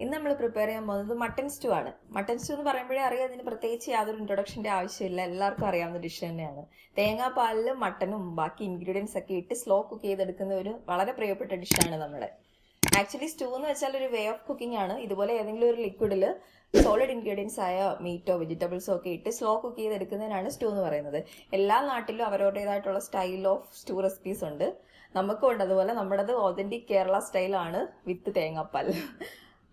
ഇന്ന് നമ്മൾ പ്രിപ്പയർ ചെയ്യാൻ പോകുന്നത് മട്ടൺ സ്റ്റൂ ആണ്. മട്ടൺ സ്റ്റൂ എന്ന് പറയുമ്പോഴേ അറിയാം, അതിന് പ്രത്യേകിച്ച് യാതൊരു ഇൻട്രൊഡക്ഷൻ്റെ ആവശ്യമില്ല, എല്ലാവർക്കും അറിയാവുന്ന ഡിഷ് തന്നെയാണ്. തേങ്ങാപ്പാലിലും മട്ടനും ബാക്കി ഇൻഗ്രീഡിയൻസ് ഒക്കെ ഇട്ട് സ്ലോ കുക്ക് ചെയ്തെടുക്കുന്ന ഒരു വളരെ പ്രിയപ്പെട്ട ഡിഷാണ് നമ്മുടെ. ആക്ച്വലി സ്റ്റൂ എന്ന് വെച്ചാൽ ഒരു വേ ഓഫ് കുക്കിംഗ് ആണ്. ഇതുപോലെ ഏതെങ്കിലും ഒരു ലിക്വിഡിൽ സോളിഡ് ഇൻഗ്രീഡിയൻസ് ആയ മീറ്റോ വെജിറ്റബിൾസോ ഒക്കെ ഇട്ട് സ്ലോ കുക്ക് ചെയ്തെടുക്കുന്നതിനാണ് സ്റ്റൂ എന്ന് പറയുന്നത്. എല്ലാ നാട്ടിലും അവരവരുടേതായിട്ടുള്ള സ്റ്റൈൽ ഓഫ് സ്റ്റൂ റെസിപ്പീസ് ഉണ്ട്. നമുക്കും ഉണ്ട് അതുപോലെ. നമ്മുടേത് ഒതന്റിക് കേരള സ്റ്റൈലാണ് വിത്ത് തേങ്ങാപ്പാൽ.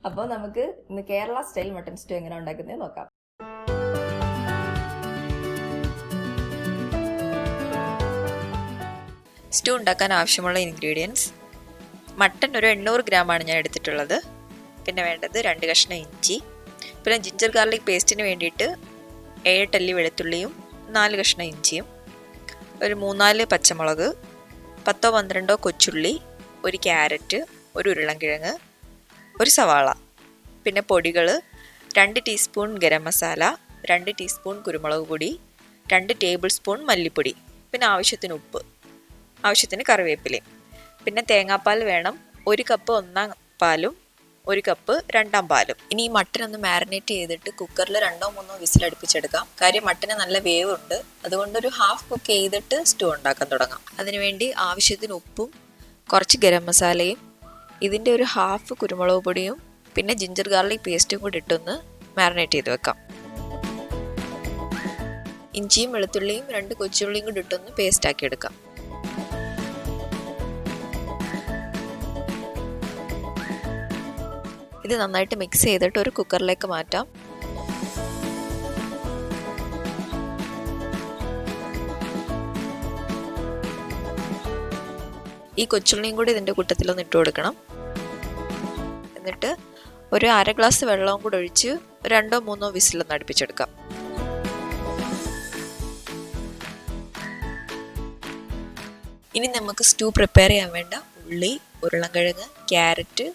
അപ്പോൾ നമുക്ക് ഇന്ന് കേരള സ്റ്റൈൽ മട്ടൺ സ്റ്റൂ എങ്ങനെ ഉണ്ടാക്കുന്നത് നോക്കാം. സ്റ്റൂ ഉണ്ടാക്കാൻ ആവശ്യമുള്ള ഇൻഗ്രീഡിയൻസ്: മട്ടൺ ഒരു 800 ഗ്രാമാണ് ഞാൻ എടുത്തിട്ടുള്ളത്. പിന്നെ വേണ്ടത് 2 കഷ്ണം ഇഞ്ചി, പിന്നെ ജിഞ്ചർ ഗാർലിക് പേസ്റ്റിന് വേണ്ടിയിട്ട് 7 അല്ലി വെളുത്തുള്ളിയും 4 കഷ്ണം ഇഞ്ചിയും, ഒരു 3-4 പച്ചമുളക്, 10-12 കൊച്ചുള്ളി, ഒരു ക്യാരറ്റ്, ഒരു ഉരുളൻകിഴങ്ങ്, ഒരു സവാള. പിന്നെ പൊടികൾ: 2 ടീസ്പൂൺ ഗരം മസാല, 2 ടീസ്പൂൺ കുരുമുളക് പൊടി, 2 ടേബിൾ സ്പൂൺ മല്ലിപ്പൊടി, പിന്നെ ആവശ്യത്തിന് ഉപ്പ്, ആവശ്യത്തിന് കറിവേപ്പിലയും. പിന്നെ തേങ്ങാപ്പാൽ വേണം. 1 കപ്പ് 1 പാലും 1 കപ്പ് 2 പാലും. ഇനി ഈ മട്ടൻ ഒന്ന് മാരിനേറ്റ് ചെയ്തിട്ട് കുക്കറിൽ 2-3 വിസിൽ അടുപ്പിച്ചെടുക്കാം. കാര്യം മട്ടന് നല്ല വേവ് ഉണ്ട്, അതുകൊണ്ട് ഒരു ഹാഫ് കുക്ക് ചെയ്തിട്ട് സ്റ്റൂ ഉണ്ടാക്കാൻ തുടങ്ങാം. അതിനുവേണ്ടി ആവശ്യത്തിന് ഉപ്പും കുറച്ച് ഗരം മസാലയും ഇതിൻ്റെ ഒരു ഹാഫ് കുരുമുളക് പൊടിയും പിന്നെ ജിഞ്ചർ ഗാർലിക് പേസ്റ്റും കൂടി ഇട്ടൊന്ന് മാരിനേറ്റ് ചെയ്ത് വെക്കാം. ഇഞ്ചിയും വെളുത്തുള്ളിയും 2 കൊച്ചുള്ളിയും കൂടി ഇട്ടൊന്ന് പേസ്റ്റ് ആക്കി എടുക്കാം. ഇത് നന്നായിട്ട് മിക്സ് ചെയ്തിട്ട് ഒരു കുക്കറിലേക്ക് മാറ്റാം. ഈ കൊച്ചുള്ളിയും കൂടി ഇതിൻ്റെ കൂട്ടത്തിലൊന്ന് ഇട്ട് കൊടുക്കണം. എന്നിട്ട് ഒരു 1/2 ഗ്ലാസ് വെള്ളവും കൂടി ഒഴിച്ച് 2-3 വിസിലൊന്ന് അടുപ്പിച്ചെടുക്കാം. ഇനി നമുക്ക് സ്റ്റൂ പ്രിപ്പയർ ചെയ്യാൻ വേണ്ട ഉള്ളി, ഉരുളൻകിഴങ്ങ്, ക്യാരറ്റ്,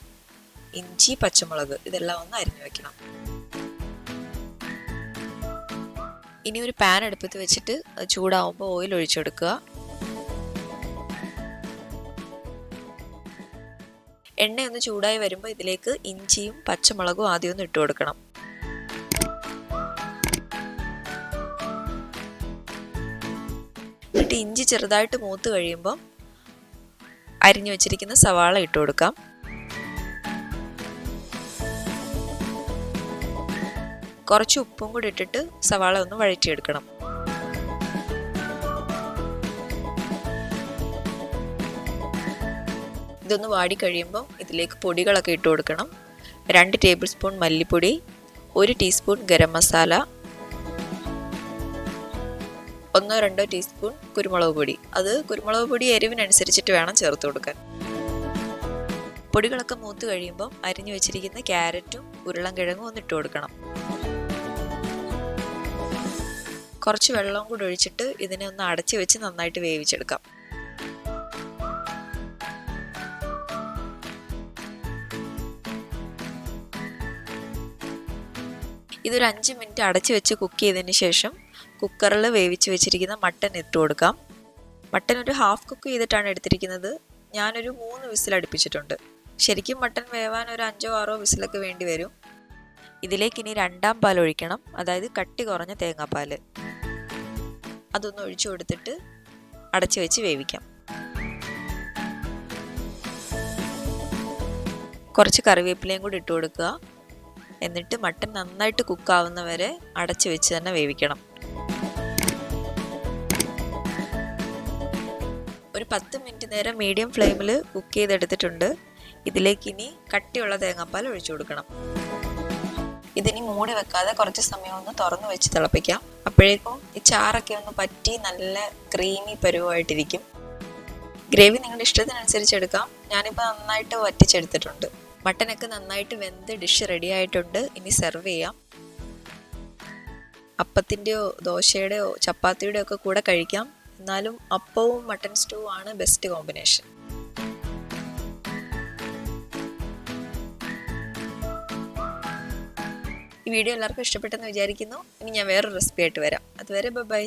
ഇഞ്ചി, പച്ചമുളക് ഇതെല്ലാം ഒന്ന് അരിഞ്ഞു വെക്കണം. ഇനി ഒരു പാൻ അടുപ്പത്ത് വെച്ചിട്ട് ചൂടാവുമ്പോൾ ഓയിൽ ഒഴിച്ചെടുക്കുക. എണ്ണ ഒന്ന് ചൂടായി വരുമ്പോൾ ഇതിലേക്ക് ഇഞ്ചിയും പച്ചമുളകും ആദ്യം ഒന്ന് ഇട്ട് കൊടുക്കണം. എന്നിട്ട് ഇഞ്ചി ചെറുതായിട്ട് മൂത്ത് കഴിയുമ്പോൾ അരിഞ്ഞു വെച്ചിരിക്കുന്ന സവാള ഇട്ട് കൊടുക്കാം. കുറച്ച് ഉപ്പും കൂടി ഇട്ടിട്ട് സവാള ഒന്ന് വഴറ്റിയെടുക്കണം. ഇതൊന്ന് വാടി കഴിയുമ്പോൾ ഇതിലേക്ക് പൊടികളൊക്കെ ഇട്ട് കൊടുക്കണം. 2 ടേബിൾ സ്പൂൺ മല്ലിപ്പൊടി, 1 ടീസ്പൂൺ ഗരം മസാല, 1-2 ടീസ്പൂൺ കുരുമുളക് പൊടി. അത് കുരുമുളക് പൊടി എരിവിനനുസരിച്ചിട്ട് വേണം ചേർത്ത് കൊടുക്കാൻ. പൊടികളൊക്കെ മൂത്ത് കഴിയുമ്പോൾ അരിഞ്ഞു വെച്ചിരിക്കുന്ന ക്യാരറ്റും ഉരുളൻകിഴങ്ങും ഒന്ന് ഇട്ട് കൊടുക്കണം. കുറച്ച് വെള്ളവും കൂടി ഒഴിച്ചിട്ട് ഇതിനെ ഒന്ന് അടച്ചു വെച്ച് നന്നായിട്ട് വേവിച്ചെടുക്കാം. ഇതൊരു 5 മിനിറ്റ് അടച്ചു വെച്ച് കുക്ക് ചെയ്തതിന് ശേഷം കുക്കറിൽ വേവിച്ച് വെച്ചിരിക്കുന്ന മട്ടൻ ഇട്ട് കൊടുക്കാം. മട്ടൻ ഒരു ഹാഫ് കുക്ക് ചെയ്തിട്ടാണ് എടുത്തിരിക്കുന്നത്. ഞാനൊരു 3 വിസിൽ അടുപ്പിച്ചിട്ടുണ്ട്. ശരിക്കും മട്ടൻ വേവാൻ ഒരു 5-6 വിസിലൊക്കെ വേണ്ടി വരും. ഇതിലേക്ക് ഇനി 2 പാൽ ഒഴിക്കണം, അതായത് കട്ടി കുറഞ്ഞ തേങ്ങാപ്പാൽ. അതൊന്ന് ഒഴിച്ചു കൊടുത്തിട്ട് അടച്ചു വെച്ച് വേവിക്കാം. കുറച്ച് കറിവേപ്പിലയും കൂടി ഇട്ട് കൊടുക്കുക. എന്നിട്ട് മട്ടൻ നന്നായിട്ട് കുക്കാവുന്നവരെ അടച്ചു വെച്ച് തന്നെ വേവിക്കണം. ഒരു 10 മിനിറ്റ് നേരം മീഡിയം ഫ്ലെയിമിൽ കുക്ക് ചെയ്തെടുത്തിട്ടുണ്ട്. ഇതിലേക്ക് ഇനി കട്ടിയുള്ള തേങ്ങാപ്പാൽ ഒഴിച്ചു കൊടുക്കണം. ഇതിനി മൂടി വെക്കാതെ കുറച്ച് സമയം ഒന്ന് തുറന്നു വെച്ച് തിളപ്പിക്കാം. അപ്പോഴേക്കും ഈ ചാറൊക്കെ ഒന്ന് പറ്റി നല്ല ക്രീമി പരുവമായിട്ടിരിക്കും. ഗ്രേവി നിങ്ങളുടെ ഇഷ്ടത്തിനനുസരിച്ച് എടുക്കാം. ഞാനിപ്പോൾ നന്നായിട്ട് വറ്റിച്ചെടുത്തിട്ടുണ്ട്. മട്ടനൊക്കെ നന്നായിട്ട് വെന്ത് ഡിഷ് റെഡി ആയിട്ടുണ്ട്. ഇനി സെർവ് ചെയ്യാം. അപ്പത്തിൻ്റെയോ ദോശയുടെയോ ചപ്പാത്തിയുടെയോ ഒക്കെ കൂടെ കഴിക്കാം. എന്നാലും അപ്പവും മട്ടൻ സ്റ്റൂ ആണ് ബെസ്റ്റ് കോമ്പിനേഷൻ. ഈ വീഡിയോ എല്ലാവർക്കും ഇഷ്ടപ്പെട്ടെന്ന് വിചാരിക്കുന്നു. ഇനി ഞാൻ വേറൊരു റെസിപ്പി ആയിട്ട് വരാം. അതുവരെ ബൈ.